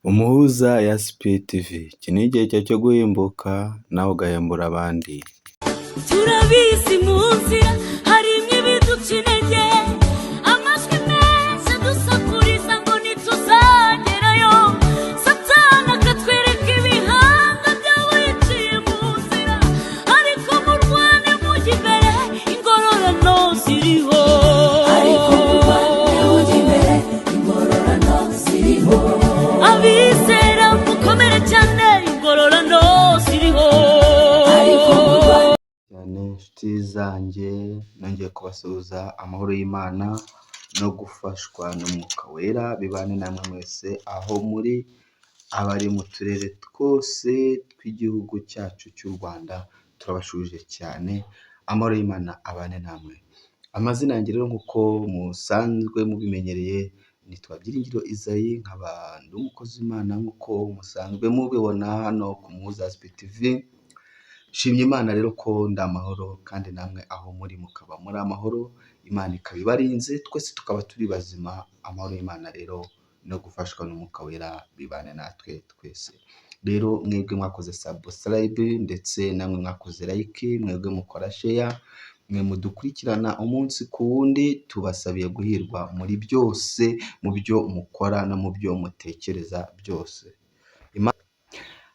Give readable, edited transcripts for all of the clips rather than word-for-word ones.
UMUHUZA YASIPI TV, iki ni igihe cyawe cyo guhembuka nawe ugahembura abandi. Turabizi mu nzira harimo ibiduca intege, amajwi menshi adusakuriza ngo ntituzagerayo, satani akatwereka ibihanga byawe yiciye mu nzira, ariko murwane mujya imbere ingororano ziriho, abizera mukomere cyane ingororano ziriho. Cyane nshuti zange, nongeye kubasuhuza amahoro y'Imana no gufashwa n'umwuka wera bibane namwe mwese aho muri, abari mu turere twose tw'igihugu cyacu cy'u Rwanda, turabasuhuje cyane. Amahoro y'Imana abane namwe. Amazina yanjye rero nk'uko musanzwe mubimenyereye, nitwa Byiringiro Isaie, nkaba ndi umukozi w'Imana nk'uko musanzwe mubibona hano ku UMUHUZA YASIPI TV. Shimye Imana rero ko ndi amahoro, kandi namwe aho muri mukaba muri amahoro, Imana ikaba ibarinze, twese tukaba turi bazima. Amahoro y'Imana rero no gufashwa n'umwuka wera bibane natwe twese. Rero mwebwe mwakoze subscribe ndetse namwe mwakoze like, mwebwe mukora share, mwe mudukurikirana umunsi ku wundi, tubasabiye guhirwa muri byose, mu byo mukora no mu byo mutekereza byose.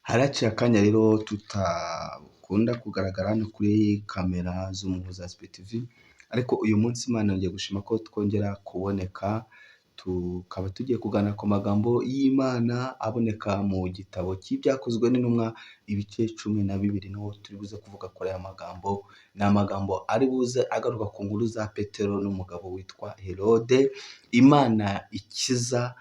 Haraciye akanya rero tutakunda kugaragara hano kuri kamera z'UMUHUZA YASIPI TV, ariko uyu munsi Imana yongeye gushima ko twongera kuboneka, tukaba tugiye kuganira ku magambo y'Imana aboneka mu gitabo cy'ibyakozwe n'intumwa ibice 12, niho turi buze kuvuga kuri aya magambo. Ni amagambo ari buze agaruka ku nkuru za Petero n'umugabo witwa Herode. Imana ikiza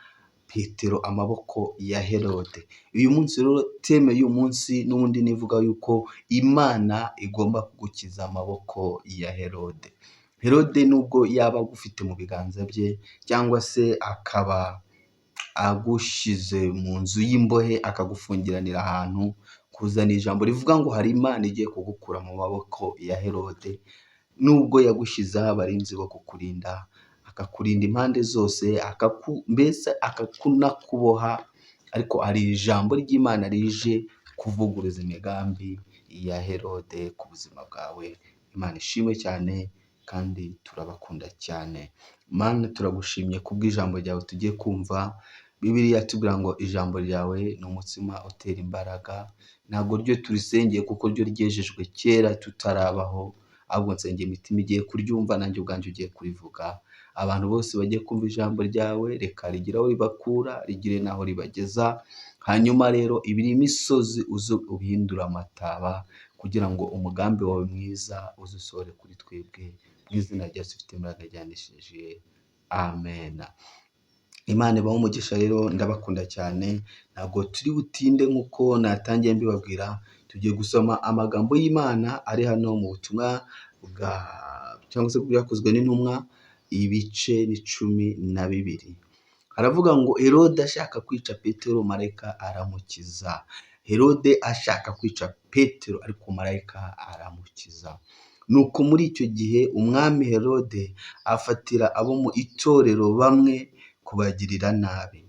Petero amaboko ya Herode. Uyu munsi rero teme y'uyu munsi n'ubundi nivuga yuko Imana igomba kugukiza amaboko ya Herode. Herode nubwo yaba agufite mu biganza bye, cyangwa se akaba agushyize mu nzu y'imbohe akagufungiranira ahantu, kuzana ijambo rivuga ngo hari Imana igiye kugukura mu maboko ya Herode, nubwo yagushyizeho abarinzi bo kukurinda, akakurinda impande zose, mbese akakunakuboha, ariko hari ijambo ry'Imana rije kuvuguruza imigambi ya Herode ku buzima bwawe. Imana ishimwe cyane, kandi turabakunda cyane. Mana, turagushimye kubw'ijambo ryawe tugiye kumva. Bibiliya tubwira ngo ijambo ryawe ni umutsima utera imbaraga. Ntabwo ryo turisengeye kuko ryo ryejejwe kera tutarabaho, ahubwo nsengeye imitima igiye kuryumva, nanjye ubwanjye ugiye kurivuga. Abantu bose bagiye kumva ijambo ryawe, reka rigire aho ribakura, rigire n'aho ribageza. Hanyuma rero ibiri imisozi uze ubihindura amataba, kugira ngo umugambi wawe mwiza uzusohore kuri twebwe. Mu izina rya Yesu ufite imbaraga ryanishije, amen. Imana ibahe umugisha rero, ndabakunda cyane. Ntabwo turi butinde nk'uko natangiye mbibabwira, tugiye gusoma amagambo y'Imana ari hano mu butumwa cyangwa se byakozwe n'intumwa ibice 12. Haravuga ngo Herode ashaka kwica Petero, marayika aramukiza. Herode ashaka kwica Petero, ariko marayika aramukiza. Nuko muri icyo gihe umwami Herode afatira abo mu itorero bamwe kubagirira nabi.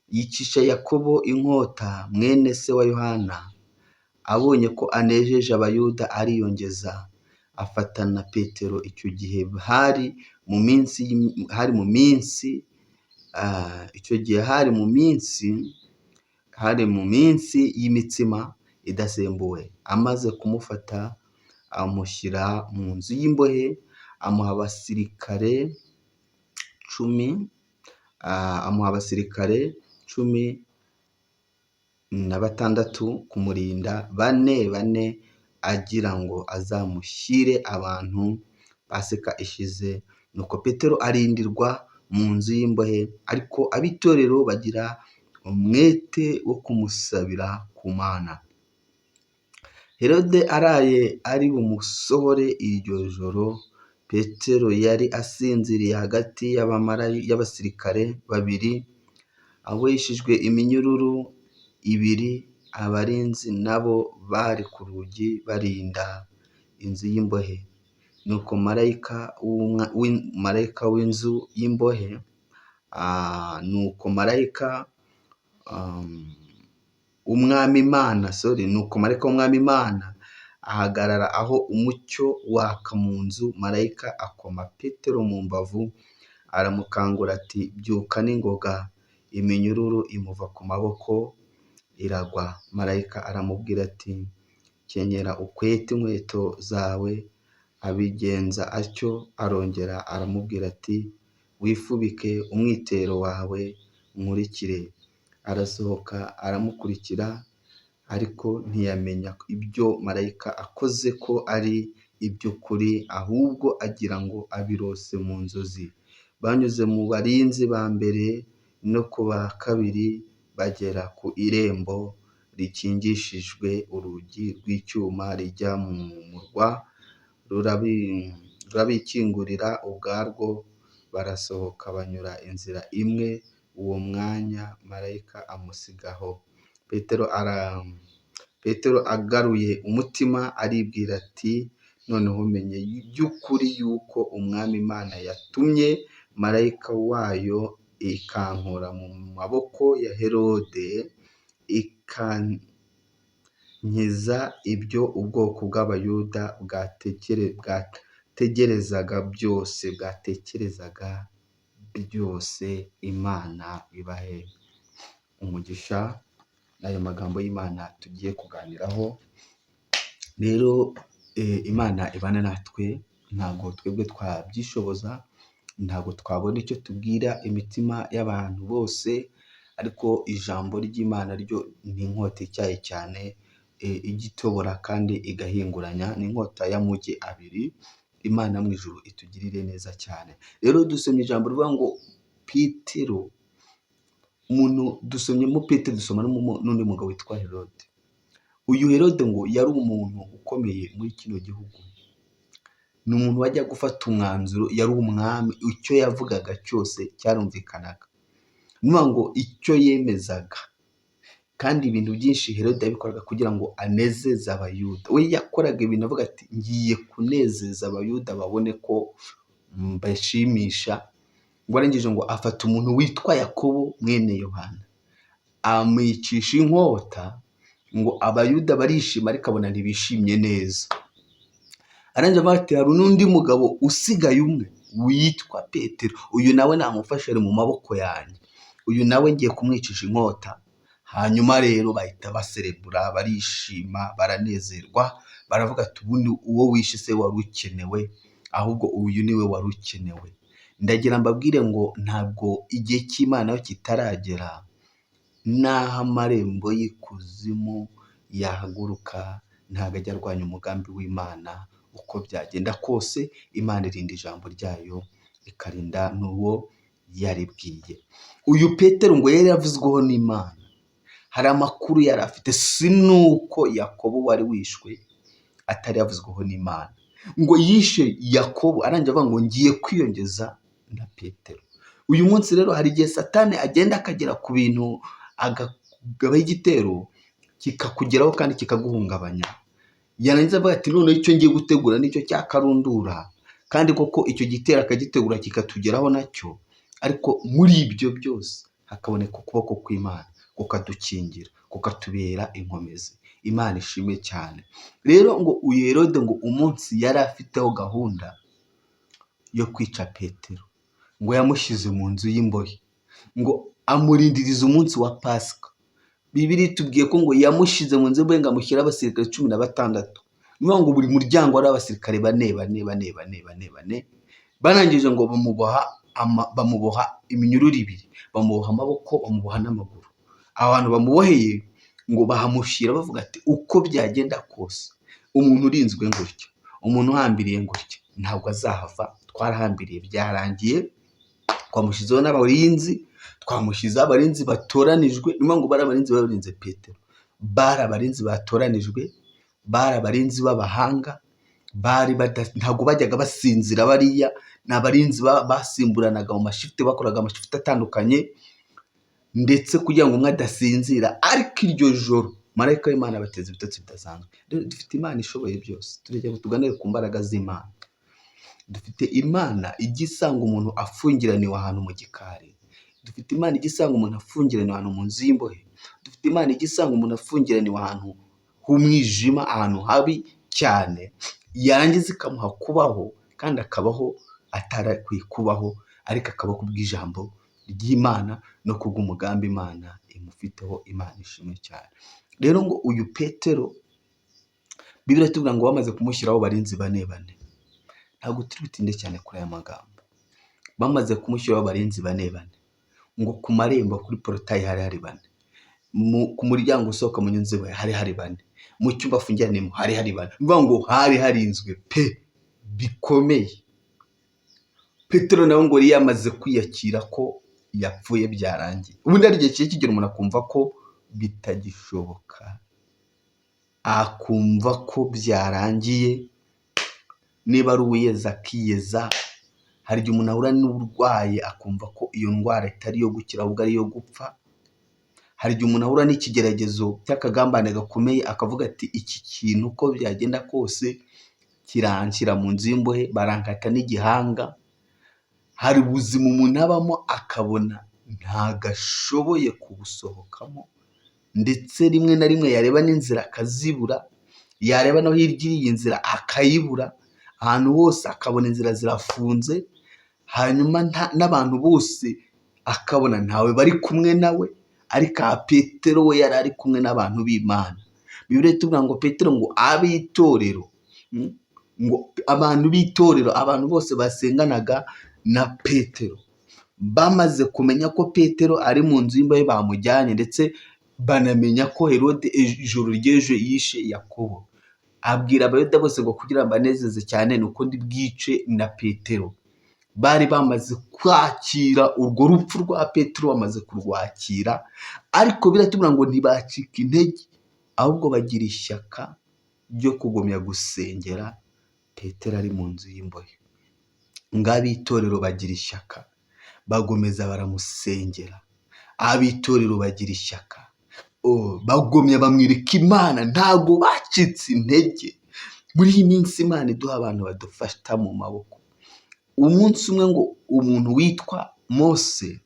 Yicisha Yakobo inkota, mwene se wa Yohana. Abonye ko anejeje abayuda ariyongeza, afatana Petero. Icyo gihe hari mu minsi y'imitsima idasembuwe. Amaze kumufata amushyira mu nzu y'imbohe, amuha abasirikare 16 kumurinda, 4 agira ngo azamushyire abantu Pasika ishize. Nuko Petero arindirwa mu nzu y'imbohe, ariko ab'itorero bagira umwete wo kumusabira ku Mana. Herode araye ari bumusohore iryo joro, Petero yari asinziriye hagati y'abasirikare 2, aboheshejwe iminyururu 2. Abarinzi nabo bari ku rugi barinda inzu y'imbohe. Nuko marayika w'inzu y'imbohe, nuko marayika umwami Imana nuko marayika w'umwami Imana ahagarara aho umucyo waka mu nzu. Marayika akoma Petero mu mbavu aramukangura ati byuka n'ingoga. Iminyururu imuva ku maboko iragwa. Marayika aramubwira ati kenyera ukwete inkweto zawe. Abigenza atyo. Arongera aramubwira ati wifubike umwitero wawe nkurikire. Arasohoka aramukurikira, ariko ntiyamenya ibyo marayika akoze ko ari iby'ukuri, ahubwo agira ngo abirose mu nzozi. Banyuze mu barinzi ba mbere no ku ba kabiri bagera ku irembo rikingishijwe urugi rw'icyuma rijya mu murwa. Rurabikingurira ubwarwo, barasohoka banyura inzira imwe. Uwo mwanya marayika amusigaho. Petero agaruye umutima aribwira ati noneho menye by'ukuri yuko umwami Imana yatumye marayika wayo ikankura mu maboko ya Herode, ikankiza ibyo ubwoko bw'Abayuda bwatekerezaga byose. Imana ibahe umugisha. N'ayo magambo y'Imana tugiye kuganiraho. Rero Imana ibana natwe, ntabwo twebwe twabyishoboza, ntabwo twabona icyo tubwira imitima y'abantu bose, ariko ijambo ry'Imana ryo ni inkota ityaye cyane, igitobora kandi igahinguranya, ni inkota y'amugi abiri. Imana mu ijuru itugirire neza cyane. Rero dusomye ijambo rivuga ngo Petero, dusomyemo Petero, dusoma n'undi mugabo witwa Herode. Uyu Herode ngo yari umuntu ukomeye muri kino gihugu, ni umuntu wajya gufata umwanzuro, yari umwami, icyo yavugaga cyose cyarumvikanaga. Nuvuga ngo icyo yemezaga, kandi ibintu byinshi Herode yabikoraga kugira ngo anezeze Abayuda. We yakoraga ibintu avuga ati ngiye kunezeza Abayuda babone ko mbashimisha. Ngo arangije ngo afata umuntu witwa Yakobo mwene Yohana amwicisha inkota, ngo Abayuda barishima ariko abona ntibishimye neza. Arangije avuga ati hari n'undi mugabo usigaye umwe witwa Petero, uyu nawe namufashe ari mu maboko yanjye, uyu nawe ngiye kumwicisha inkota. Hanyuma rero bahita baserebura, barishima, baranezerwa, baravuga ati ubundi uwo wishe se wari ukenewe, ahubwo uyu niwe wari ukenewe. Ndagira mbabwire ngo ntabwo igihe cy'Imana kitaragera, n'aho amarembo y'ikuzimu yahaguruka, ntabwo ajya arwanya umugambi w'Imana. Uko byagenda kose, Imana irinda ijambo ryayo, ikarinda n'uwo yaribwiye. Uyu Petero ngo yari yavuzweho n'Imana, hari amakuru yari afite, si nuko Yakobo wari wishwe atari yavuzweho n'Imana. Ngo yishe Yakobo, arangije avuga ngo ngiye kwiyongeza na Petero. Uyu munsi rero hari igihe Satani agenda akagera ku bintu, agabaho igitero, kikakugeraho kandi kikaguhungabanya. Yarangiza avuga ati noneho icyo ngiye gutegura nicyo cyakarundura, kandi koko icyo gitero akagitegura kikatugeraho nacyo, ariko muri ibyo byose hakaboneka ukuboko kw'Imana kukadukingira, kukatubera inkomezi. Imana ishimwe cyane. Rero ngo uyu Herode ngo umunsi yari afiteho gahunda yo kwica Petero, ngo yamushyize mu nzu y'imbohe, ngo amurindiriza umunsi wa Pasika. Bibiliya itubwiye ko ngo yamushyize mu nzu y'imbohe, ngo amushyiraho abasirikare 16. Niyo ngo buri muryango ari abasirikare bane. Barangije ngo bamuboha iminyururu 2, bamuboha amaboko, bamuboha n'amaguru. Abantu bamuboheye ngo bahamushyira bavuga ati uko byagenda kose, umuntu urinzwe ngutya, umuntu uhambiriye ngutya, ntabwo azahava. Twarahambiriye, byarangiye, twamushyizeho n'abarinzi, twamushyizeho abarinzi batoranijwe. Niyo ngo bari abarinzi barinze Petero, bari abarinzi batoranijwe, bari abarinzi b'abahanga, ntabwo bajyaga basinzira. Bariya ni abarinzi basimburanaga mu mashifte, bakoraga amashifte atandukanye, ndetse kugira ngo umwe adasinzira. Ariko iryo joro marayika w'Imana abateza ibitotsi bidasanzwe. Dufite Imana ishoboye byose, turajya ngo tuganire ku mbaraga z'Imana. Dufite Imana igisanga umuntu afungiraniwe ahantu mu gikari, dufite Imana igisanga umuntu afungiraniwe ahantu mu nzu y'imbohe, dufite Imana igisanga umuntu afungiraniwe ahantu h'umwijima, ahantu habi cyane, yarangiza ikamuha kubaho kandi akabaho atarakwiye kubaho, ariko akabaho kubw'ijambo ry'Imana no kubw'umugambi Imana imufiteho. Imana ishimwe cyane. Rero ngo uyu Petero Bibiliya itubwira ngo bamaze kumushyiraho abarinzi bane. Ntabwo turi butinde cyane kuri aya magambo. Bamaze kumushyiraho abarinzi bane, ngo ku marembo kuri porotayi hari hari bane, ku muryango usohoka mu nzu iwe hari hari bane, mu cyumba afungiranimo hari hari bane. Bivuga ngo hari harinzwe pe bikomeye. Petero nawe ngo yari yamaze kwiyakira ko yapfuye byarangiye. Ubundi ari igihe kigera umuntu akumva ko bitagishoboka, akumva ko byarangiye. Niba ari uwiyeza akiyeza, hari igihe umuntu ahura n'uburwayi akumva ko iyo ndwara itari iyo gukira ahubwo ari iyo gupfa. Hari igihe umuntu ahura n'ikigeragezo cy'akagambane gakomeye akavuga ati iki kintu uko byagenda kose kiranshyira mu nzu y'imbohe, barankata n'igihanga. Hari ubuzima umuntu abamo akabona ntago ashoboye kubusohokamo, ndetse rimwe na rimwe yareba n'inzira akazibura, yareba no hirya iyi nzira akayibura, ahantu hose akabona inzira zirafunze, hanyuma n'abantu bose akabona ntawe bari kumwe nawe. Ariko Petero we yari ari kumwe n'abantu b'Imana. Bibiliya itubwira ngo Petero ngo ab'itorero, ngo abantu b'itorero, abantu bose basenganaga na Petero, bamaze kumenya ko Petero ari mu nzu y'imbohe bamujyanye, ndetse banamenya ko Herode ijoro ry'ejo yishe Yakobo. Abwira abayuda bose ngo kugira ngo banezeze cyane nuko ndi bwice na Petero. Bari bamaze kwakira urwo rupfu rwa Petero, bamaze kurwakira, ariko biratubwira ngo ntibacika intege, ahubwo bagira ishyaka ryo kugumya gusengera Petero ari mu nzu y'imbohe. Ng'ab'itorero bagira ishyaka, bagomeza baramusengera. Ab'itorero bagira ishyaka, bagomya bamwereka Imana, ntago bacitse intege. Muri iyi minsi Imana iduha abantu badufata mu maboko. Umunsi umwe ngo umuntu witwa Mose,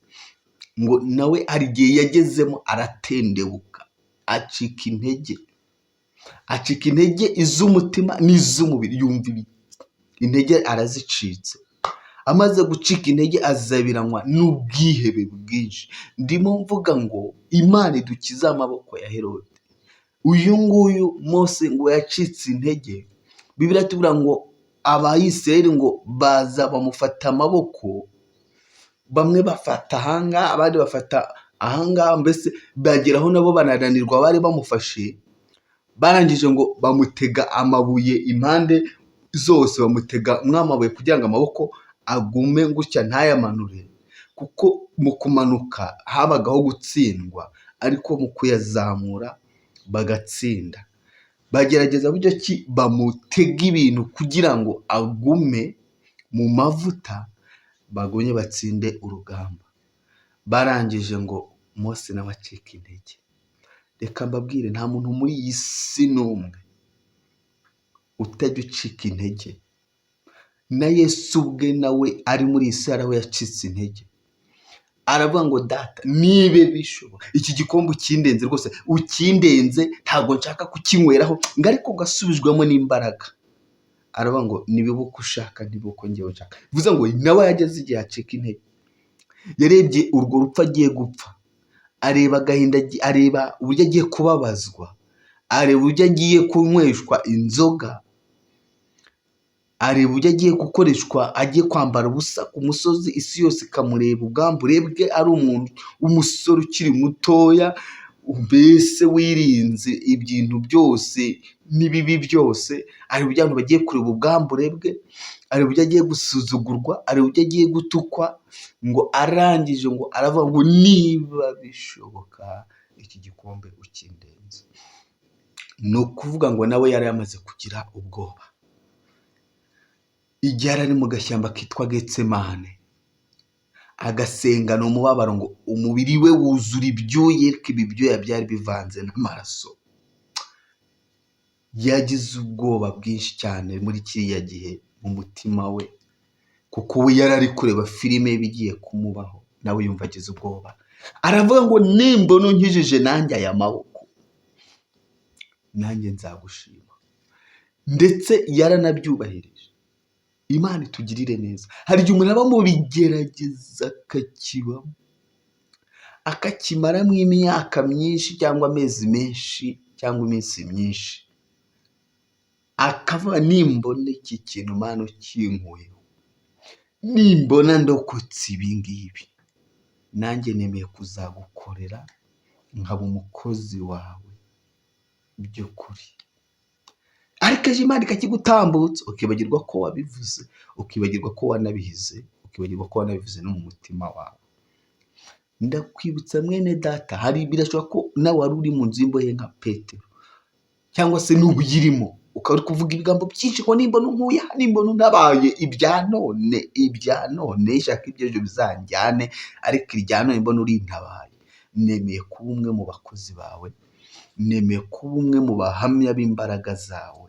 ngo nawe hari igihe yagezemo aratendebuka, acika intege iz'umutima n'iz'umubiri. Yumva intege arazicitse. Amaze gucika intege azabiranywa n'ubwihebe bwinshi. Ndimo mvuga ngo Imana idukize amaboko ya Herode. Uyu nguyu Mose ngo yacitse intege. Bibiliya itubwira ngo Abayisiraheli ngo baza bamufata amaboko, bamwe bafata ahangaha abandi bafata ahangaha, mbese bageraho nabo bananirwa bari bamufashe. Barangije ngo bamutega amabuye impande zose, bamutega mw'amabuye kugira ngo amaboko agume gutya ntayamanure, kuko mu kumanuka habagaho gutsindwa, ariko mu kuyazamura bagatsinda. Bagerageza buryo ki bamutega ibintu kugira ngo agume mu mavuta, bagumye batsinde urugamba. Barangije ngo Mose nawe acika intege. Reka mbabwire, nta muntu muri iyi si n'umwe utajya ucika intege. Na Yesu ubwe nawe ari muri iyi si we yacitse intege. Aravuga ngo data nibe bishoboka iki gikombe ukindenze, rwose ukindenze, ntabwo nshaka kukinyweraho, ngo ariko gasubijwemo n'imbaraga. Aravuga ngo nibibuka ushaka ntibuko ngewe nshaka. Bivuze ngo nawe yageze igihe acika intege. Yarebye urwo rupfu agiye gupfa, areba agahinda, areba uburyo agiye kubabazwa, areba uburyo agiye kunyweshwa inzoga, areba uburyo agiye gukoreshwa, agiye kwambara ubusa ku musozi, isi yose ikamureba ubwambure bwe, ari umuntu w'umusore ukiri mutoya, mbese wirinze ibintu byose n'ibibi byose. Areba uburyo abantu bagiye kureba ubwambure bwe, areba uburyo agiye gusuzugurwa, areba uburyo agiye gutukwa. Ngo arangije ngo aravuga ngo niba bishoboka iki gikombe ukindenze. Ni ukuvuga ngo nawe yari yamaze kugira ubwoba. Igihe ari mu gashyamba kitwa Getsemane, agasengana umubabaro, ngo umubiri we wuzura ibyuya, ariko ibi byuya byari bivanze n'amaraso. Yagize ubwoba bwinshi cyane muri kiriya gihe mu mutima we, kuko we yari ari kureba filime bigiye kumubaho. Nawe yumva agize ubwoba, aravuga ngo nimbona unkijije nanjye aya maboko nanjye nzagushima. Ndetse yaranabyubahirije. Imana itugirire neza. Hari igihe umuntu aba mu bigerageza akakibamo, akakimaramo imyaka myinshi cyangwa amezi menshi cyangwa iminsi myinshi, akavuga nimbona iki kintu Mana ukinkuyeho, nimbona ndokotse ibi ngibi, nanjye nemeye kuzagukorera nkaba umukozi wawe by'ukuri. Ariko ejo Imana ikakigutambutsa, ukibagirwa ko wabivuze, ukibagirwa ko wanabihize, ukibagirwa ko wanabivuze no mu mutima wawe. Ndakwibutsa mwene data, hari birashoboka ko nawe wari uri mu nzu y'imbohe nka Petero, cyangwa se n'ubu uyirimo, ukaba uri kuvuga ibigambo byinshi ngo nimbona unkuye, nimbona unabaye ibya none, shaka iby'ejo bizanjyane, ariko irya none mbona urintabaye. Nemeye kuba umwe mu bakozi bawe, nemeye kuba umwe mu bahamya b'imbaraga zawe.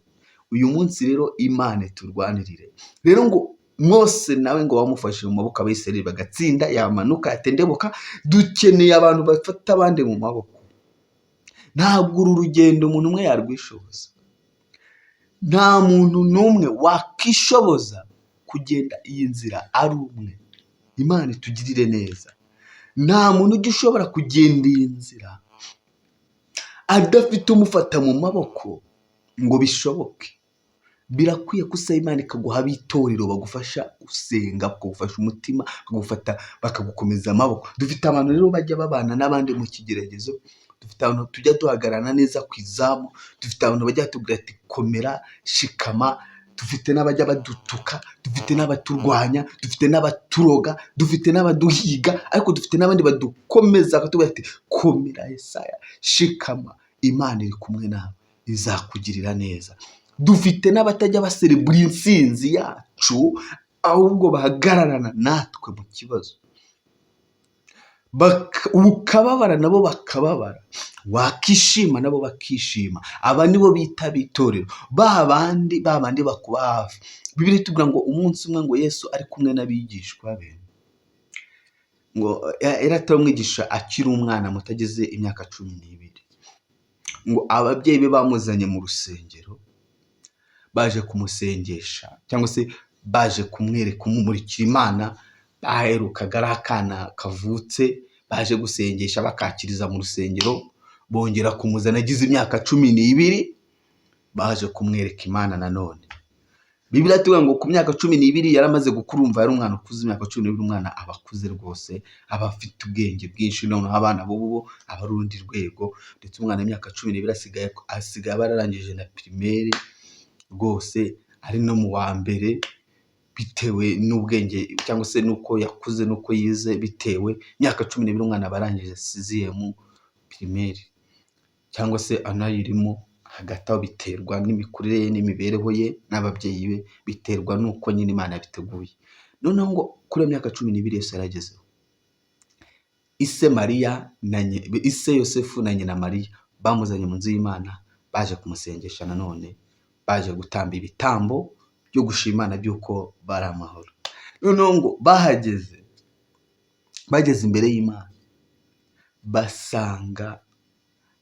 Uyu munsi rero Imana iturwanirire. Rero ngo Mose nawe ngo bamufashe mu maboko Abisirayeli bagatsinda, yamanuka yatendebuka. Dukeneye abantu bafata abandi mu maboko. Ntabwo uru rugendo umuntu umwe yarwishoboza. Nta muntu n'umwe wakishoboza kugenda iyi nzira ari umwe. Imana itugirire neza. Nta muntu ujya ushobora kugenda iyi nzira adafite umufata mu maboko ngo bishoboke. Birakwiye ko usaba Imana ikaguha abitorero bagufasha gusenga, bakagufasha umutima, bakagufata bakagukomeza amaboko. Dufite abantu rero bajya babana n'abandi mu kigeragezo, dufite abantu tujya duhagararana neza ku izamu, dufite abantu bajya batubwira ati komera, shikama, dufite n'abajya badutuka, dufite n'abaturwanya, dufite n'abaturoga, dufite n'abaduhiga, ariko dufite n'abandi badukomeza bakatubwira ati komera Isaie, shikama, Imana iri kumwe nawe, izakugirira neza. Dufite n'abatajya baserebura intsinzi yacu, ahubwo bahagararana natwe mu kibazo, ukababara nabo bakababara, wakishima nabo bakishima. Aba nibo bita itorero, ba bandi bakuba hafi. Bibiliya itubwira ngo umunsi umwe ngo Yesu ari kumwe n'abigishwa be, ngo yaratamwigisha akiri umwana mutageze imyaka 12, ngo ababyeyi be bamuzanye mu rusengero, baje kumusengesha cyangwa se baje kumurikira Imana. Baherukaga ari akana kavutse, baje gusengesha bakakiriza mu rusengero, bongera kumuzana agize imyaka 12, baje kumwereka Imana nanone. Bibiliya itubwira ngo ku myaka 12 yaramaze gukurumva, yari umwana ukuze. Imyaka 12 umwana aba akuze rwose, aba afite ubwenge bwinshi. Noneho abana bo aba ari urundi rwego, ndetse umwana w'imyaka 12 asigaye bararangije na primaire rwose, ari no mu wa mbere, bitewe n'ubwenge cyangwa se nuko yakuze nuko yize. Bitewe imyaka 12 umwana barangije 6e primaire, cyangwa se anayirimo hagati aho. Biterwa n'imikurire ye n'imibereho ye n'ababyeyi be, biterwa nuko nyine Imana yabiteguye. Noneho ngo kuri iyo myaka 12 Yesu yaragezeho. Ise Yosefu na nyina Mariya bamuzanye mu nzu y'Imana, baje kumusengesha nanone, baje gutamba ibitambo byo gushima Imana by'uko bari amahoro. Noneho ngo bageze imbere y'Imana, basanga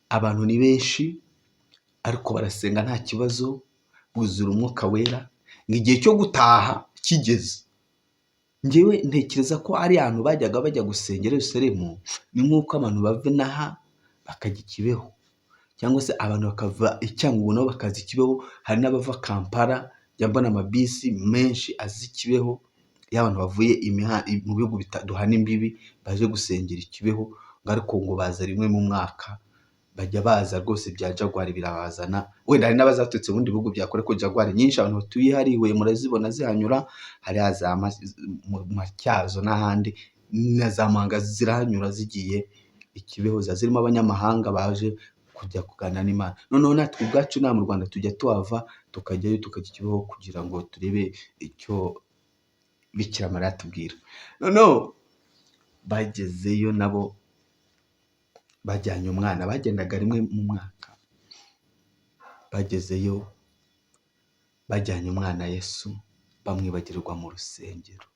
abantu ni benshi, ariko barasenga nta kibazo, buzura umwuka wera. Ngo igihe cyo gutaha kigeze, njyewe ntekereza ko ari ahantu bajyaga bajya gusengera Yerusalemu, ni nk'uko abantu bava inaha bakajya Kibeho, cyangwa se abantu bakava Icyangugu nabo bakaza Kibeho. Hari n'abava Kampala, jya mbona amabisi menshi azi Kibeho, y'abantu bavuye mu bihugu duhana imbibi baje gusengera Kibeho. Ariko ngo baza rimwe mu mwaka, bajya baza rwose. Bya Jaguar birabazana, wenda hari n'abazaturutse mu bindi bihugu bya kure, ko Jaguar nyinshi abantu batuye hariwe murazibona zihanyura, hari za Matyazo n'ahandi, na za Manga zirahanyura zigiye Kibeho, zirimo abanyamahanga baje kujya kuganira n'Imana. Noneho natwe ubwacu mu Rwanda tujya tuhava tukajyayo, tukajya Kibeho kugira ngo turebe icyo Bikira Mariya atubwira. Noneho bagezeyo nabo bajyanye umwana, bagendaga rimwe mu mwaka. Bagezeyo bajyanye umwana Yesu, bamwibagirwa mu rusengero.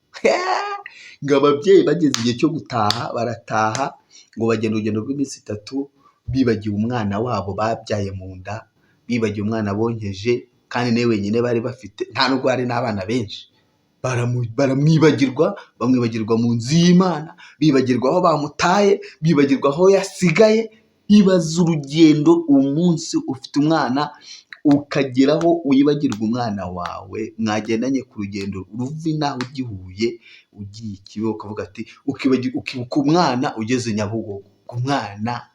Ngo ababyeyi bageze igihe cyo gutaha, barataha. ngo bagenda urugendo rw'iminsi 3 bibagiwe umwana wabo babyaye mu nda, bibagiwe umwana bonkeje, kandi nawe wenyine bari bafite, nta nubwo hari n'abana benshi. Baramwibagirwa, bamwibagirwa mu nzu y'Imana, bibagirwa aho bamutaye, bibagirwa aho yasigaye. Ibaza urugendo umunsi ufite umwana ukageraho wibagirwa umwana wawe mwagendanye ku rugendo ruvi naho ugihuye ugiye Kibeho, ukavuga ati ukibuka umwana ugeze Nyabugogo, umwana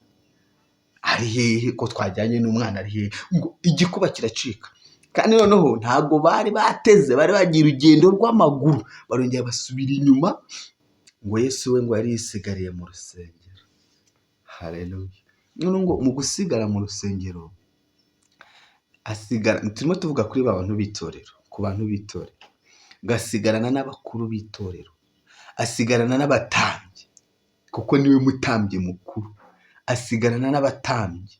ari hehe ko twajyanye n'umwana ari hehe, ngo igikuba kiracika. Kandi noneho ntabwo bari bateze, bari bagiye urugendo rw'amaguru, barongera basubira inyuma, ngo Yesu we ngo yari yisigariye mu rusengero. Haleluya. None ngo mu gusigara mu rusengero asigara, turimo tuvuga kuri ba bantu b'itorero, ku bantu b'itorero, gasigarana n'abakuru b'itorero, asigarana n'abatambyi kuko niwe mutambyi mukuru, asigarana n'abatambyi,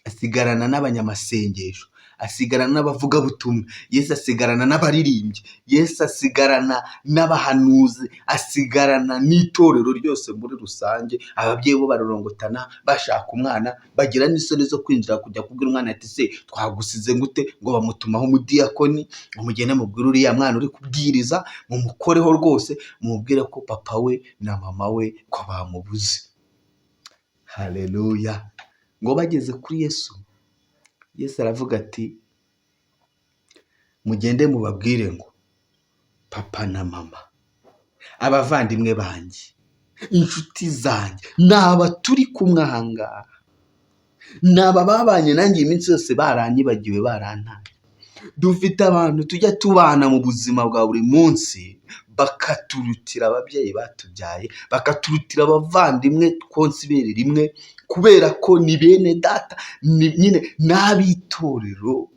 asigarana n'abanyamasengesho, asigarana n'abavugabutumwa, Yesu asigarana n'abaririmbyi, Yesu asigarana n'abahanuzi, asigarana n'itorero ryose muri rusange. Ababyeyi bo barorongotana bashaka umwana, bagira n'isoni zo kwinjira kujya kubwira umwana ati se twagusize ngute, ngo bamutumaho umudiyakoni, umugende mubwire uriya mwana uri kubwiriza, mumukoreho rwose, mumubwire ko papa we na mama we ko bamubuze. Haleluya. Ngo bageze kuri Yesu, Yesu aravuga ati mugende mubabwire ngo papa na mama, abavandimwe banjye, inshuti zange, naba turi kumwe aha ngaha, naba babanye nanjye iminsi yose baranyibagiwe barantaye. Dufite abantu tujya tubana mu buzima bwa buri munsi, bakaturutira ababyeyi batubyaye, bakaturutira abavandimwe twonse ibere rimwe, kubera ko ni bene data, nyine n'ab'itorero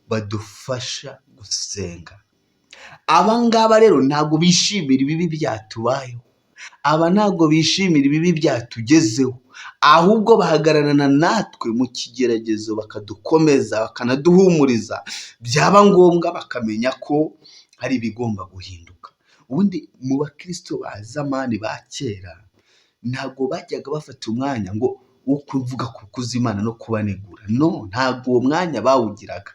badufasha gusenga. Aba ngaba rero ntabwo bishimira ibibi byatubayeho, aba ntabwo bishimira ibibi byatugezeho, ahubwo bahagararana natwe mu kigeragezo, bakadukomeza, bakanaduhumuriza, byaba ngombwa bakamenya ko hari ibigomba guhinduka. Ubundi mu bakristo ba zamani ba kera ntabwo bajyaga bafata umwanya ngo wo kuvuga kukuza Imana no kubanegura, no, ntabwo uwo mwanya bawugiraga.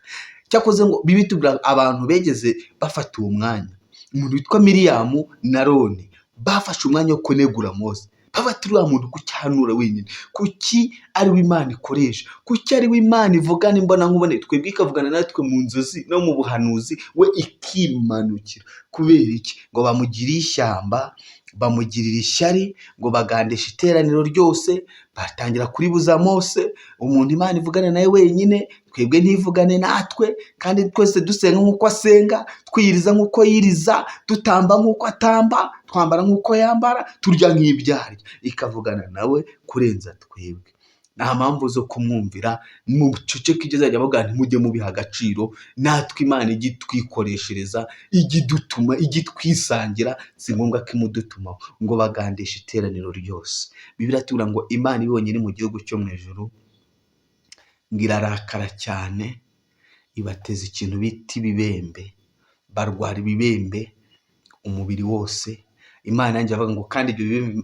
Cyakoze ngo bibitubwira abantu begeze bafata uwo mwanya. Umuntu witwa Miriyamu na Aroni bafashe umwanya wo kunegura Mose, bafata uriya muntu kucyanura wenyine, kuki ari we Imana ikoresha, kuki ari we Imana ivugana imbona nkubone, twebwe ikavugana natwe mu nzozi no mu buhanuzi, we ikimanukira. Kubera iki? Ngo bamugiriye ishyamba, bamugirira ishyari, ngo bagandisha iteraniro ryose, batangira kuribuza Mose, umuntu Imana ivugana nawe wenyine, twebwe ntivugane natwe, kandi twese dusenga nk'uko asenga, twiyiriza nk'uko yiriza, dutamba nk'uko atamba, twambara nk'uko yambara, turya nk'ibyo arya. Ikavugana nawe kurenza twebwe. Nta mpamvu zo kumwumvira, muceceke ibyo azajya avuga ntimujye mubiha agaciro. Natwe Imana ijya itwikoreshereza, ijya idutuma, ijya itwisangira, si ngombwa ko imudutumaho. Ngo bagandisha iteraniro ryose. Bibiliya itubwira ngo Imana ibonye iri mu gihugu cyo mu ijuru, ngo irarakara cyane, ibateza ikintu bita ibibembe, barwara ibibembe umubiri wose. Imana yanjye avuga ngo kandi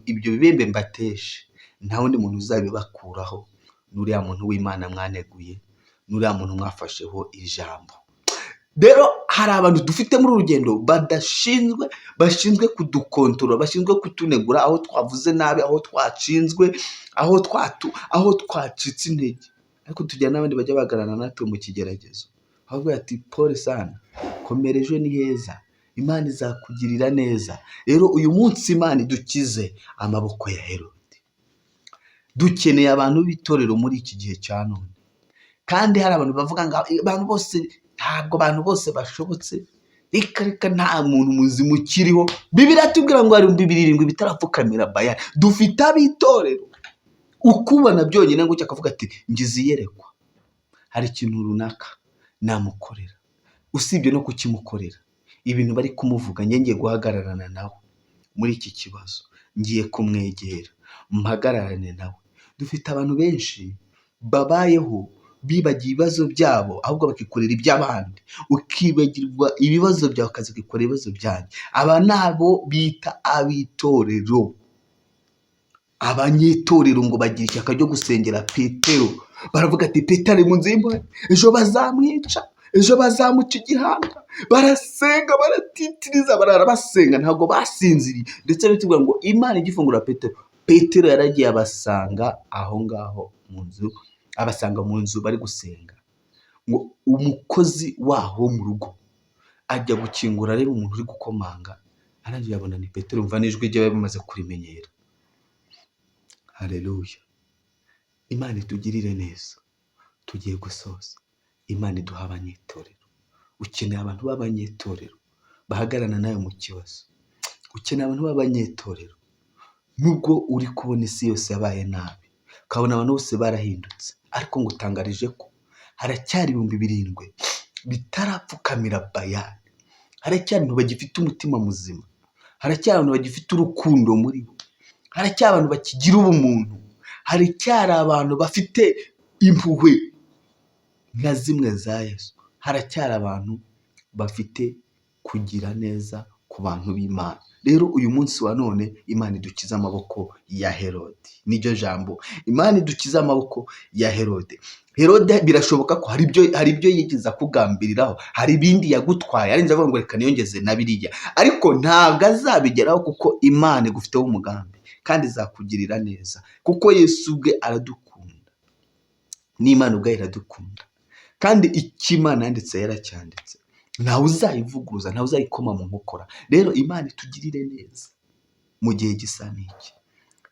ibyo bibembe mbateshe, nta wundi muntu uzabibakuraho, n'uriya muntu w'Imana mwaneguye, n'uriya muntu mwafasheho ijambo. Rero hari abantu dufite muri urugendo bashinzwe kudukontorora, bashinzwe kutunegura aho twavuze nabi, aho twacitswe, aho twacitse intege. Ariko tugira n'abandi bajya bagarana natwe mu kigeragezo, ahubwo ati pole sana, komera, ejo ni heza, Imana izakugirira neza. Rero uyu munsi Imana idukize amaboko ya Herode. Dukeneye abantu b'itorero muri iki gihe cya none, kandi hari abantu bavuga ngo abantu bose, ntabwo abantu bose bashobotse, reka nta muntu muzima ukiriho. Bibiliya itubwira ngo hari 7 bitarapfukamira Bayali. Dufite ab'itorero ukubona byonyine ngo akavuga ati ngize iyerekwa, hari ikintu runaka namukorera, usibye no kukimukorera, ibintu bari kumuvuga ngiye guhagararana nawe muri iki kibazo, ngiye kumwegera mpagararane nawe. Dufite abantu benshi babayeho bibagiye ibibazo byabo, ahubwo bakikorera iby'abandi, ukibagirwa ibibazo byawe ukaza kwikorera ibibazo byanjye. Aba nabo bita ab'itorero. abanyetorero ngo bagira ishyaka ryo gusengera Petero, baravuga ati Petero ari mu nzu y'imbohe, ejo bazamwica, ejo bazamuca igihanga. Barasenga, baratitiriza, barara basenga, ntabwo basinziriye. Ndetse bitubwira ngo Imana igifungura Petero yaragiye abasanga aho ngaho mu nzu, abasanga mu nzu bari gusenga. Ngo umukozi waho mu rugo ajya gukingura, areba umuntu uri gukomanga, arangije abona ni Petero, umva n'ijwi rye bamaze kurimenyera. Haleluya. Imana itugirire neza. Tugiye gusoza. Imana iduha abanyetorero. Ukeneye abantu b'abanyetorero bahagarana nawe mu kibazo. Ukeneye abantu b'abanyetorero. Nubwo uri kubona isi yose yabaye nabi, ukabona abantu bose barahindutse, ariko ngo utangarije ko haracyari 7,000 bitarapfukamira Bayali. Haracyari abantu bagifite umutima muzima. Haracyari abantu bagifite urukundo muri bo. Haracyari abantu bakigira ubumuntu. Haracyari abantu bafite impuhwe nka zimwe za Yesu. Haracyari abantu bafite kugira neza ku bantu b'Imana. Rero uyu munsi wa none Imana idukiza amaboko ya Herode. Niryo jambo. Imana idukiza amaboko ya Herode. Herode birashoboka ko hari ibyo yigeze kugambiriraho, hari ibindi yagutwaye, arinze avuga ngo reka niyongeze na biriya, ariko ntabwo azabigeraho kuko Imana igufiteho umugambi kandi izakugirira neza, kuko Yesu ubwe aradukunda, n'Imana ubwayo iradukunda, kandi icyo Imana yanditse yaracyanditse, ntawe uzayivuguruza, ntawe uzayikoma mu nkokora. Rero Imana itugirire neza mu gihe gisa n'iki.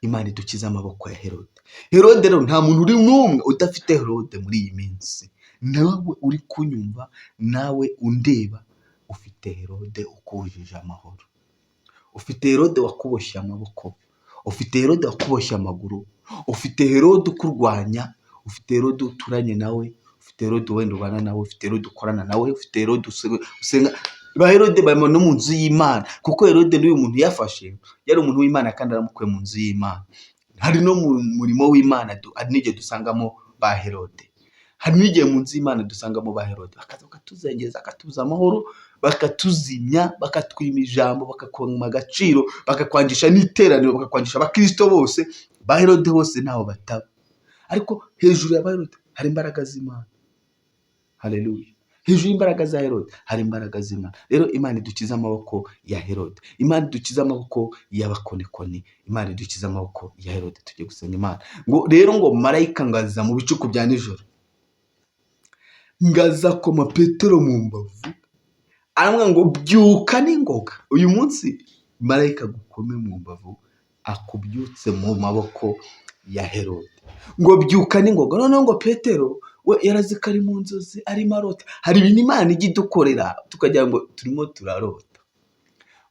Imana idukiza amaboko ya Herode. Herode rero nta muntu uri n'umwe udafite Herode muri iyi minsi. Nawe uri kunyumva, nawe undeba, ufite Herode ukujije amahoro. Ufite Herode wakuboshye amaboko. Ufite Herode wakuboshye amaguru. Ufite Herode ukurwanya. Ufite Herode uturanye nawe. Ufite Herode wenda ubana nawe. Ufite Herode ukorana nawe. Ufite Herode usenga. Ba Herode bari no mu nzu y'Imana, kuko Herode n'uyu muntu yafashe yari umuntu w'Imana kandi aramukuye mu nzu y'Imana. Hari no mu murimo w'Imana, hari n'igihe dusangamo ba Herode. Hari n'igihe mu nzu y'Imana dusangamo ba Herode, bakaza bakatuzengeza, bakatuza amahoro, bakatuzimya, bakatwima ijambo, bakakwima agaciro, bakakwangisha n'iteraniro, bakakwangisha abakristo bose. Ba Herode bose ntaho bataba, ariko hejuru ya ba Herode hari imbaraga z'Imana. Haleluya. Hejuru y'imbaraga za Herode hari imbaraga z'Imana. Rero Imana idukiza amaboko ya Herode. Imana idukiza amaboko y'abakonekoni. Imana idukiza amaboko ya Herode. Tujye gusenga Imana. Ngo rero ngo marayika ngaza mu bicuku bya nijoro, ngaza koma Petero mu mbavu, aramwe ngo byuka n'ingoga. Uyu munsi marayika gukome mu mbavu akubyutse mu maboko ya Herode, ngo byuka n'ingoga. None ngo Petero we yarazika ari mu nzozi, ari marota. Hari ibintu Imana ijya idukorera tukagira ngo turimo turarota.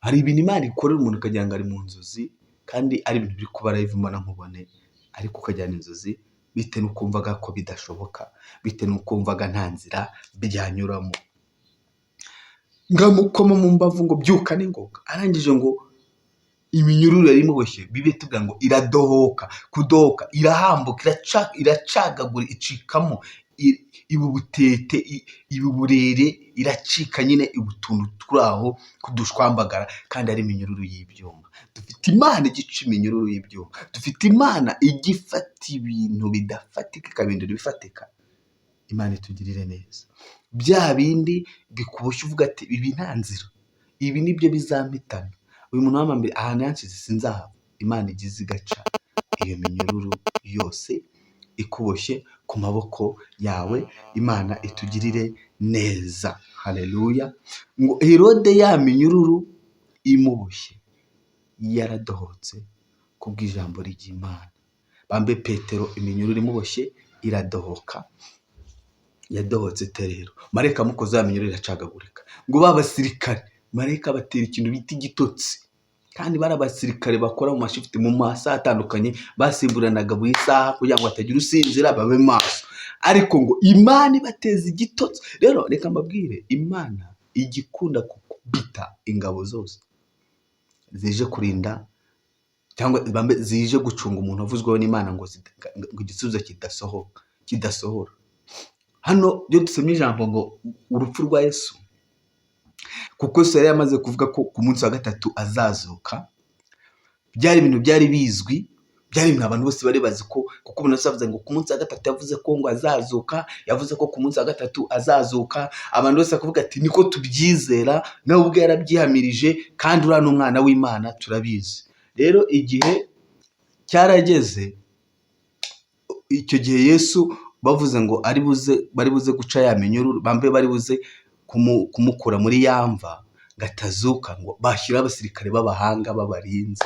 Hari ibintu Imana ikorera umuntu ukagira ngo ari mu nzozi, kandi ari ibintu biri kuba live mbona nkubone, ariko ukajyana inzozi bite n'ukumvaga ko bidashoboka, bite n'ukumvaga nta nzira byanyuramo. Ngamukoma mu mbavu ngo byuka n'ingoga. Arangije ngo iminyururu yari imuboshye bibe tuvuga ngo iradohoka, kudohoka, irahambuka, iracagagura, icikamo ibubutete, ibuburere, iracika nyine ubutuntu turaho kudushwambagara, kandi ari iminyururu y'ibyuma. Dufite Imana igica iminyururu y'ibyuma. Dufite Imana igifata ibintu bidafatika ikabindura bifatika. Imana itugirire neza. Bya bindi bikuboshye uvuga ati ibi nta nzira, ibi nibyo bizampitana, uyu muntu w'amambere ahantu yansize sinzahava. Imana igize igaca iyo minyururu yose ikuboshye ku maboko yawe. Imana itugirire neza. Haleluya. Ngo Herode ya minyururu imuboshye yaradohotse kubw'ijambo ry'Imana. Bambe Petero iminyururu imuboshye iradohoka, yadohotse terero. Marayika amukoze ya minyururu iracagagurika. Ngo babasirikare marayika batera ikintu bita igitotsi, kandi bari abasirikare bakora mu mashifti mu masaha atandukanye, basimburanaga buri saha kugira ngo batagira usinzira babe maso. Ariko ngo Imana ibateza igitotsi. Rero reka mbabwire, Imana igikunda kubita ingabo zose zije kurinda cyangwa zije gucunga umuntu avuzweho n'Imana ngo igisubizo kidasohora. Hano byo dusomye ijambo ngo urupfu rwa Yesu, kuko Yesu yari yamaze kuvuga ko ku munsi wa gatatu azazuka. Byari ibintu byari bizwi, byaremwe abantu bose bari bazi ko, kuko umuntu wese yavuze ngo ku munsi wa gatatu yavuze ko ngo azazuka, yavuze ko ku munsi wa gatatu azazuka, abantu bose bakavuga ati niko tubyizera, nawe ubwe yarabyihamirije, kandi uriya ni umwana w'Imana turabizi. Rero igihe cyarageze, icyo gihe Yesu bavuze ngo bari buze guca ya minyururu, bari buze kumukura muri ya mva ngo atazuka, ngo bashyiraho abasirikare b'abahanga b'abarinzi.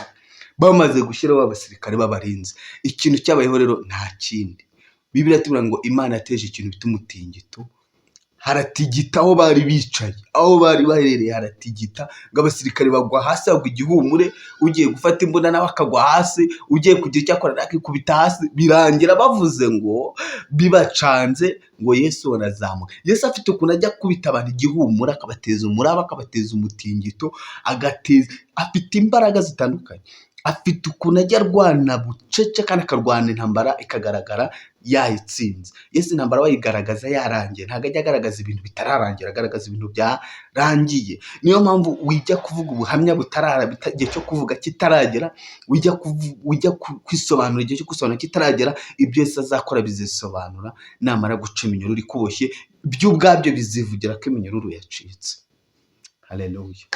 Bamaze gushyiraho abasirikare b'abarinzi, ikintu cyabayeho rero nta kindi. Bibiliya itubwira ngo Imana yateje ikintu bita umutingito, haratigita aho bari bicaye, aho bari baherereye haratigita, ngo abasirikare bagwa hasi, bagwa igihumure, ugiye gufata imbunda nawe akagwa hasi, ugiye kugira icyo akora akikubita hasi, birangira bavuze ngo bibacanze ngo Yesu arazamuka. Yesu afite ukuntu ajya kubita abantu igihumura, akabateza umuraba, akabateza umutingito, afite imbaraga zitandukanye, afite ukuntu ajya arwana bucece kandi akarwana intambara ikagaragara yayitsinze. Yesu intambara wayigaragaza yarangiye, ntabwo ajya agaragaza ibintu bitararangira, agaragaza ibintu byarangiye. Niyo mpamvu wijya kuvuga ubuhamya igihe cyo kuvuga kitaragera, wijya kwisobanura igihe cyo kwisobanura kitaragera, ibyo Yesu azakora bizisobanura. Namara guca iminyururu ikuboshye, byo ubwabyo bizivugira ko iminyururu yacitse. Haleluya.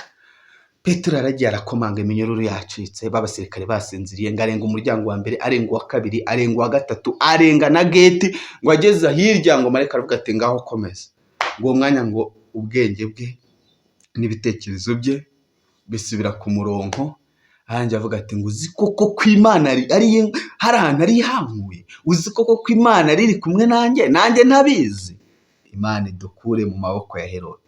Petero aragiye arakomanga, iminyururu yacitse, b'abasirikare basinziriye, ngo arenga umuryango wa mbere, arenga uwa kabiri, arenga uwa gatatu, arenga na geti, ngo ageze hirya, ngo marayika aravuga ati ngaho komeza. ngo uwo mwanya ngo ubwenge bwe n'ibitekerezo bye bisubira ku murongo. Ahanjye avuga ati ngo uzi koko ko Imana hari ahantu ari hankuye, uzi koko ko Imana riri kumwe nanjye ntabizi. Imana idukure mu maboko ya Herode.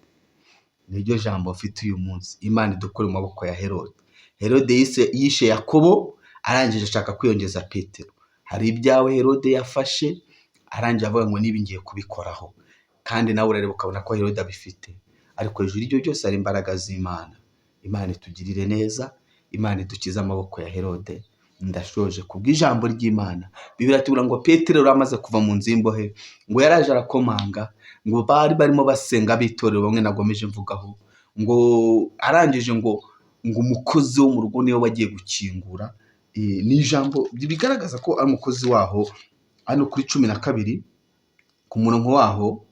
Niryo jambo ufite uyu munsi, Imana idukure mu maboko ya Herode. Herode yishe Yakobo, arangije ashaka kukwiyongeza Petero. Hari ibyawe Herode yafashe, arangije avuga ngo niba ngiye kubikoraho, kandi nawe urareba ukabona ko Herode abifite, ariko hejuru y'ibyo byose hari imbaraga z'Imana. Imana itugirire neza, Imana idukize amaboko ya Herode. Ndashoje kubw'ijambo ry'Imana. Bibiliya itubwira ngo Petero yari amaze kuva mu nzu y'imbohe, ngo yaraje arakomanga, ngo bari barimo basenga bitorero bamwe nagomeje mvugaho, ngo arangije ngo umukozi wo mu rugo niwe wagiye gukingura. Ni ijambo bigaragaza ko ari umukozi waho. Hano kuri 12 ku murongo waho,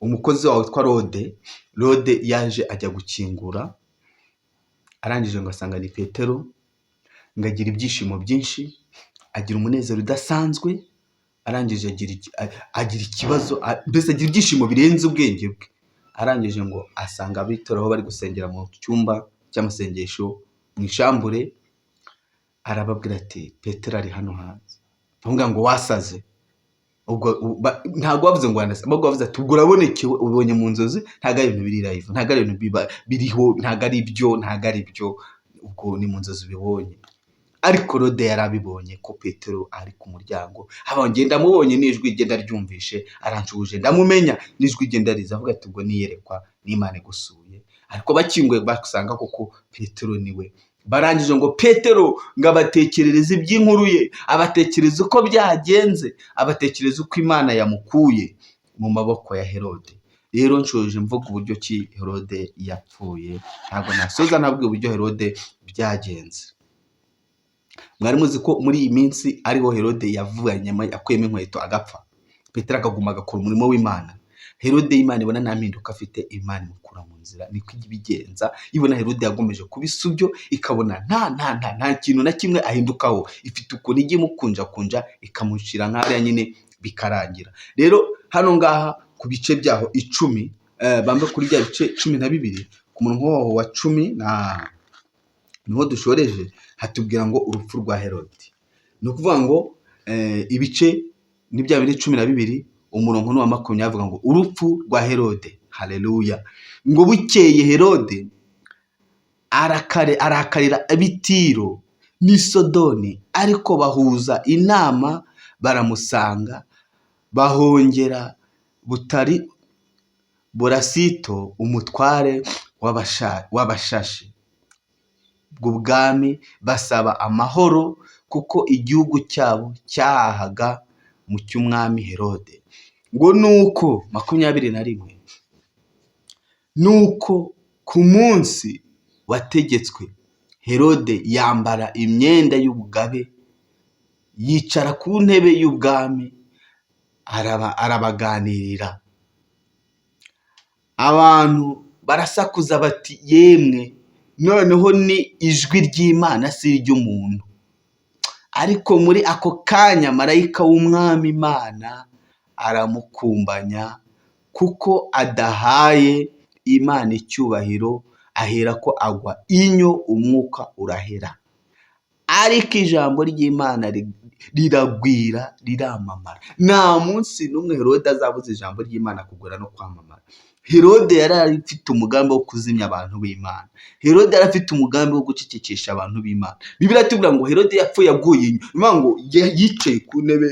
umukozi waho witwa Rode yaje ajya gukingura, arangije ngo asanga ni Petero, ngo agira ibyishimo byinshi, agira umunezero udasanzwe, arangije agira ikibazo, mbese agira ibyishimo birenze ubwenge bwe. Arangije ngo asanga abitora aho bari gusengera mu cyumba cy'amasengesho mu ishambure, arababwira ati Petero ari hano hanze. Bavuga ngo wasaze. Ubwo ntago bavuze ngo wanasa, ahubwo bavuze ati ubwo urabonekewe, ubonye mu nzozi, ntago ari ibintu biri live, ntago ari ibintu biriho, ntago ari byo, ubwo ni mu nzozi bibonye. Ariko Rode yarabibonye ko Petero ari ku muryango, haba ngenda mubonye n'ijwi igenda ryumvishe, aranshuje ndamumenya, n'ijwi igenda riza, avuga ati ubwo niyerekwa n'Imana igusuye. Ariko bakinguye basanga koko Petero niwe. Barangije ngo Petero ngo abatekerereze iby'inkuru ye, abatekereza uko byagenze, abatekereza uko Imana yamukuye mu maboko ya Herode. Rero nshoje mvuga uburyo ki Herode yapfuye, ntabwo nasoza nabwo uburyo Herode byagenze. Mwari muzi ko muri iyi minsi ariho Herode yavuyemo, akuyemo inkweto agapfa, Petero akaguma agakora umurimo w'Imana. Herode Imana ibona nta mpinduka afite, Imana imukura mu nzira, niko ibigenza. Ibona Herode yagomeje kubisubyo, ikabona nta kintu na kimwe ahindukaho, ifite ukuntu ijya imukunjakunja ikamushyira nk'ariya nyine bikarangira. Rero hano ngaha ku bice byaho 10, bambe kuri bya bice 12 ku murongo wa 10 niho dushoreje, hatubwira ngo urupfu rwa Herode. Ni ukuvuga ngo ibice ni bya biri 12, umurongo wa 20 avuga ngo urupfu rwa Herode. Haleluya. Ngo bukeye Herode arakarira abitiro n'i Sidoni, ariko bahuza inama baramusanga, bahongera Burasito umutware w'abashashi bw'ubwami, basaba amahoro kuko igihugu cyabo cyahaga mu cy'umwami Herode. Ngo nuko 21, nuko ku munsi wategetswe Herode yambara imyenda y'ubugabe, yicara ku ntebe y'ubwami, arabaganirira. Abantu barasakuza bati yemwe, noneho ni ijwi ry'Imana si iry'umuntu. Ariko muri ako kanya marayika w'umwami Imana aramukumbanya, kuko adahaye Imana icyubahiro, ahera ko agwa inyo, umwuka urahera. Ariko ijambo ry'Imana riragwira, riramamara. Nta munsi n'umwe Herode azabuza ijambo ry'Imana kugura no kwamamara. Herode yari afite umugambi wo kuzimya abantu b'Imana. Herode yari afite umugambi wo gucecekesha abantu b'Imana. Bibiliya iratubwira ngo Herode yapfuye aguye inyo. Bivuga ngo yicaye ku ntebe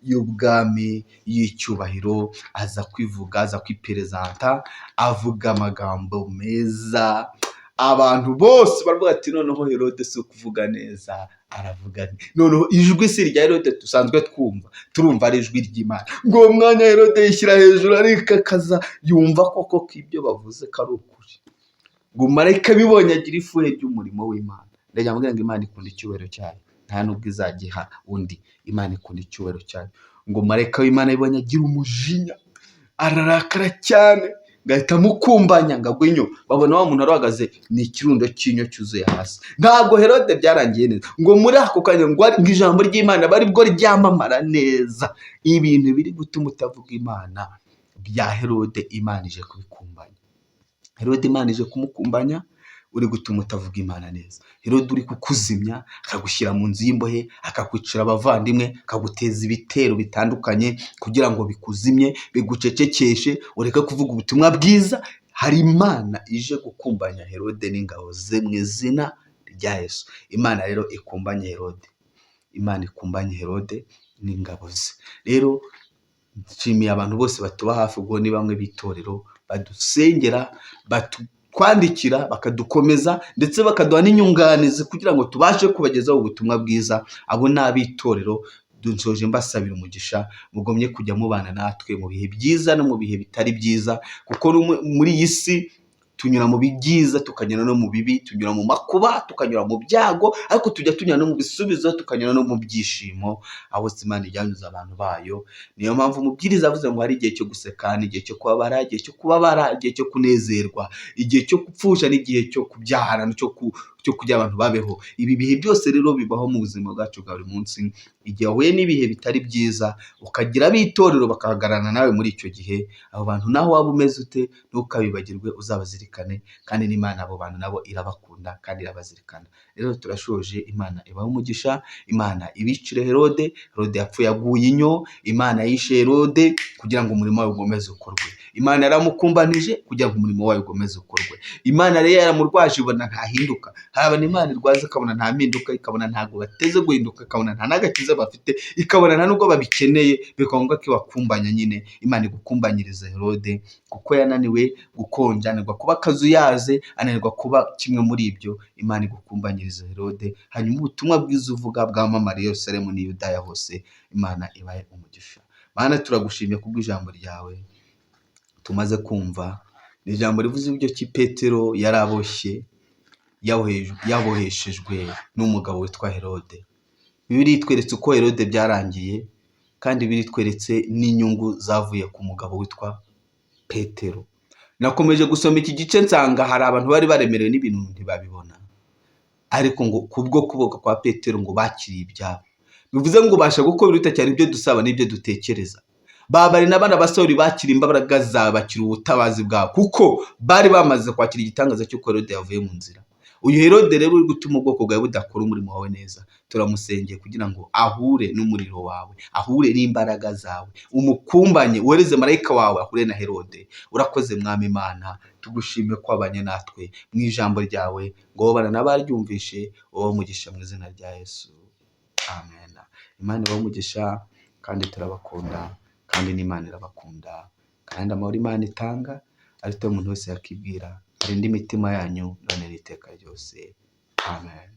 y'ubwami y'icyubahiro, aza kwivuga, aza kwiperezanta, avuga amagambo meza. Abantu bose baravuga ati noneho Herode si ukuvuga neza, aravuga. Noneho ijwi si rya Herode dusanzwe turumva ari ijwi ry'Imana. Ngo uwo mwanya Herode yishyira hejuru arikakaza, yumva koko ko ibyo bavuze ko ari ukuri. Ngo marayika bibonye agira ifuhe ry'umurimo w'Imana. Ndagira ngo Imana ikunda icyubahiro cyayo, nta nubwo izagiha undi. Imana ikunda icyubahiro cyayo. Ngo marayika w'Imana bibonye agira umujinya, ararakara cyane, ngahita mukumbanya ngo agwe inyo. Babona wa muntu arahagaze, ni ikirundo cy'inyo cyuzuye hasi. Ntabwo Herode byarangiye neza. Ngo muri ako kanya ngo ijambo ry'Imana bari bwo ryamamara neza. Ibintu biri gutuma utavuga Imana bya Herode, Imana ije kubikumbanya. Herode Imana ije kumukumbanya, uri gutuma utavuga Imana neza. Herode uri kukuzimya, akagushyira mu nzu y'imbohe, akakwicira abavandimwe, akaguteza ibitero bitandukanye kugira ngo bikuzimye, bigucecekeshe, ureke kuvuga ubutumwa bwiza. Hari Imana ije gukumbanya Herode n'ingabo ze mu izina rya Yesu. Imana rero ikumbanye Herode. Imana ikumbanye Herode n'ingabo ze. Rero nshimiye abantu bose batuba hafi, ubwo ni bamwe b'itorero badusengera, kwandikira, bakadukomeza, ndetse bakaduha n'inyunganizi kugira ngo tubashe kubagezaho ubutumwa bwiza. Abo ni ab'itorero. Dunsoje mbasabira umugisha, mugomye kujya mubana natwe mu bihe byiza no mu bihe bitari byiza, kuko muri iyi si tunyura mu byiza, tukanyura no mu bibi, tunyura mu makuba, tukanyura mu byago, ariko tujya tunyura no mu bisubizo, tukanyura no mu byishimo. Aho Imana ijyanyuza abantu bayo. Niyo mpamvu umubwiriza avuze ngo hari igihe cyo guseka, igihe cyo kubabara, igihe cyo kubabara, igihe cyo kunezerwa, igihe cyo gupfusha n'igihe cyo kubyara, cyo kugira abantu babeho. Ibi bihe byose rero bibaho mu buzima bwacu bwa buri munsi. Igihe wahuye n'ibihe bitari byiza, ukagira ab'itorero bakahagararana nawe muri icyo gihe, abo bantu naho waba umeze ute, ntukabibagirwe, uzabazirikane. Kandi n'Imana abo bantu nabo irabakunda kandi irabazirikana. Rero turashoje. Imana ibahe umugisha. Imana ibicire Herode. Herode yapfuye aguye inyo. Imana yishe Herode kugira ngo umurimo wayo ugomeze ukorwe. Imana yaramukumbanije kugira ngo umurimo wayo ugomeze ukorwe. Imana rero yaramurwaje, ibona ntahinduka. Hari abantu Imana irwaza ikabona nta mpinduka, ikabona ntabwo bateze guhinduka, ikabona nta n'agakiza bafite, ikabona nta nubwo babikeneye, bikaba ko ibakumbanya nyine. Imana igukumbanyiriza Herode, kuko yananiwe gukonja, ananirwa kuba akazuyaze, ananirwa kuba kimwe muri ibyo. Imana igukumbanyiriza Herode, hanyuma ubutumwa bwiza uvuga bwamamare Yerusalemu n'i Yudaya hose. Imana ibahe umugisha. Mana, turagushimye kubw'ijambo ryawe tumaze kumva. Ni ijambo rivuze uburyo ki Petero yari aboshye, yaboheshejwe n'umugabo witwa Herode. Bibiliya itweretse uko Herode byarangiye, kandi Bibiliya itweretse n'inyungu zavuye ku mugabo witwa Petero. Nakomeje gusoma iki gice nsanga hari abantu bari baremerewe n'ibintu ntibabibona, ariko ngo kubwo kuboko kwa Petero ngo bakiriye ibyabo. Bivuze ngo ubasha gukora biruta cyane ibyo dusaba n'ibyo dutekereza. Babari n'abana basori bakira imbaraga zawe, bakira ubutabazi bwawe, kuko bari bamaze kwakira igitangaza cy'uko Herode yavuye mu nzira. Uyu Herode rero uri gutuma ubwoko bwawe budakora umurimo wawe neza, turamusengeye kugira ngo ahure n'umuriro wawe, ahure n'imbaraga zawe, umukumbanye, wohereze marayika wawe ahure na Herode. Urakoze Mwami Imana, tugushimye ko wabanye natwe mu ijambo ryawe, ngo wabana n'abaryumvishe, wowe umugisha mu izina rya Yesu. Amen. Imana ibahe umugisha, kandi turabakunda, kandi n'Imana irabakunda, kandi amahoro Imana itanga ariko umuntu wese yakibwira, arinde imitima yanyu none n'iteka ryose. Amen.